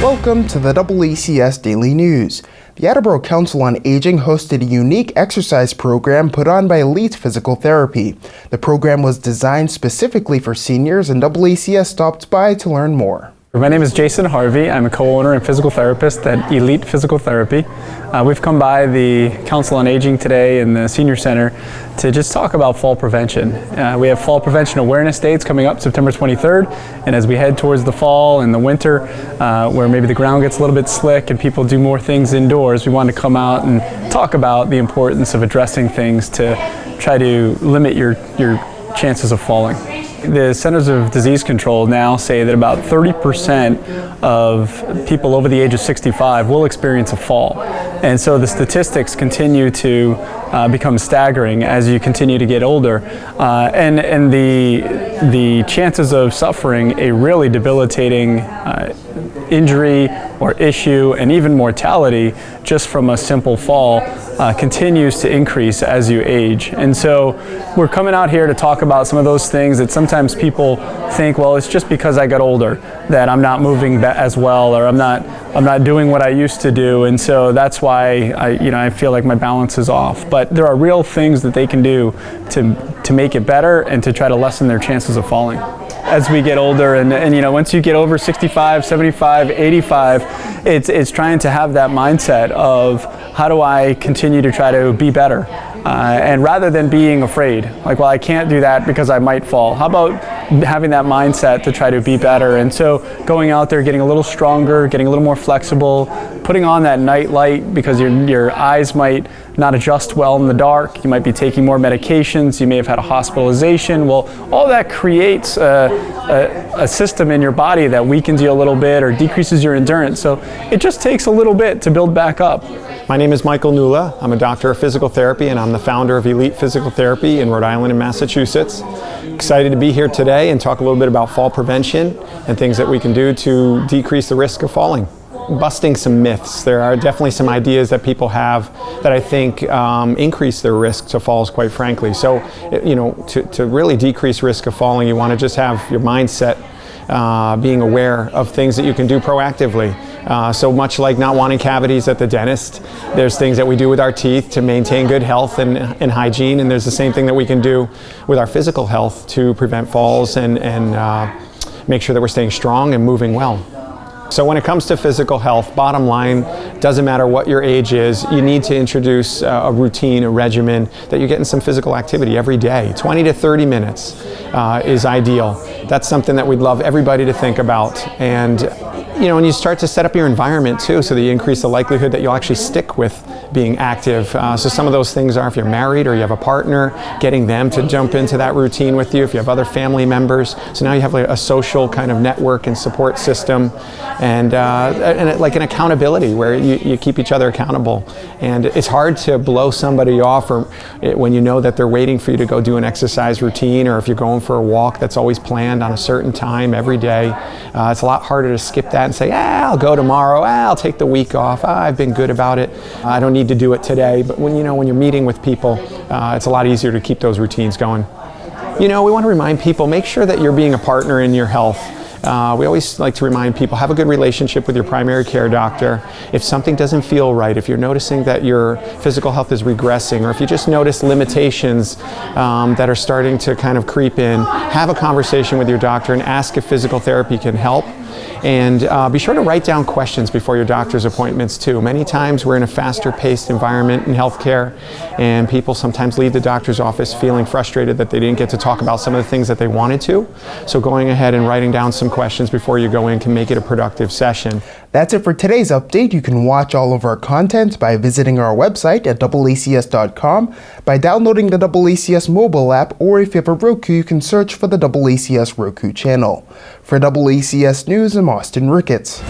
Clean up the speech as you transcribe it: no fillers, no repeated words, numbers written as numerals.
Welcome to the DoubleACS Daily News. The Attleboro Council on Aging hosted a unique exercise program put on by Elite Physical Therapy. The program was designed specifically for seniors, and DoubleACS stopped by to learn more. My name is Jason Harvey. I'm a co-owner and physical therapist at Elite Physical Therapy. We've come by the Council on Aging today in the Senior Center to just talk about fall prevention. We have Fall Prevention Awareness Days coming up September 23rd, and as we head towards the fall and the winter, where maybe the ground gets a little bit slick and people do more things indoors, we want to come out and talk about the importance of addressing things to try to limit your chances of falling. The Centers of Disease Control now say that about 30% of people over the age of 65 will experience a fall. And so the statistics continue to become staggering as you continue to get older. And the chances of suffering a really debilitating injury or issue and even mortality just from a simple fall continues to increase as you age. And so we're coming out here to talk about some of those things that sometimes people think, well, it's just because I got older that I'm not moving as well, or I'm not doing what I used to do, and so that's why I feel like my balance is off. But there are real things that they can do to make it better and to try to lessen their chances of falling. As we get older, and once you get over 65, 75, 85, it's trying to have that mindset of how do I continue to try to be better, and rather than being afraid, like, well, I can't do that because I might fall. How about having that mindset to try to be better? And so going out there, getting a little stronger, getting a little more flexible, putting on that night light because your eyes might not adjust well in the dark. You might be taking more medications. You may have had a hospitalization. Well, all that creates a system in your body that weakens you a little bit or decreases your endurance. So it just takes a little bit to build back up. My name is Michael Nula. I'm a doctor of physical therapy, and I'm the founder of Elite Physical Therapy in Rhode Island and Massachusetts. Excited to be here today and talk a little bit about fall prevention and things that we can do to decrease the risk of falling. Busting some myths. There are definitely some ideas that people have that I think increase their risk to falls, quite frankly. So, to really decrease risk of falling, you want to just have your mindset being aware of things that you can do proactively. So much like not wanting cavities at the dentist, there's things that we do with our teeth to maintain good health and hygiene, and there's the same thing that we can do with our physical health to prevent falls and make sure that we're staying strong and moving well. So when it comes to physical health, bottom line, doesn't matter what your age is, you need to introduce a routine, a regimen that you're getting some physical activity every day. 20 to 30 minutes is ideal. That's something that we'd love everybody to think about. And and you start to set up your environment too, so that you increase the likelihood that you'll actually stick with being active. So some of those things are, if you're married or you have a partner, getting them to jump into that routine with you. If you have other family members, so now you have like a social kind of network and support system, and like an accountability where you keep each other accountable. And it's hard to blow somebody off when you know that they're waiting for you to go do an exercise routine, or if you're going for a walk that's always planned on a certain time every day. It's a lot harder to skip that and say, I'll go tomorrow, I'll take the week off, I've been good about it, I don't need to do it today. But when you're meeting with people, it's a lot easier to keep those routines going. We want to remind people, make sure that you're being a partner in your health. We always like to remind people, have a good relationship with your primary care doctor. If something doesn't feel right, if you're noticing that your physical health is regressing, or if you just notice limitations that are starting to kind of creep in, have a conversation with your doctor and ask if physical therapy can help. And be sure to write down questions before your doctor's appointments too. Many times we're in a faster paced environment in healthcare, and people sometimes leave the doctor's office feeling frustrated that they didn't get to talk about some of the things that they wanted to. So going ahead and writing down some questions before you go in can make it a productive session. That's it for today's update. You can watch all of our content by visiting our website at DoubleACS.com, by downloading the DoubleACS mobile app, or if you have a Roku, you can search for the DoubleACS Roku channel. For DoubleACS News, I'm Austin Ricketts.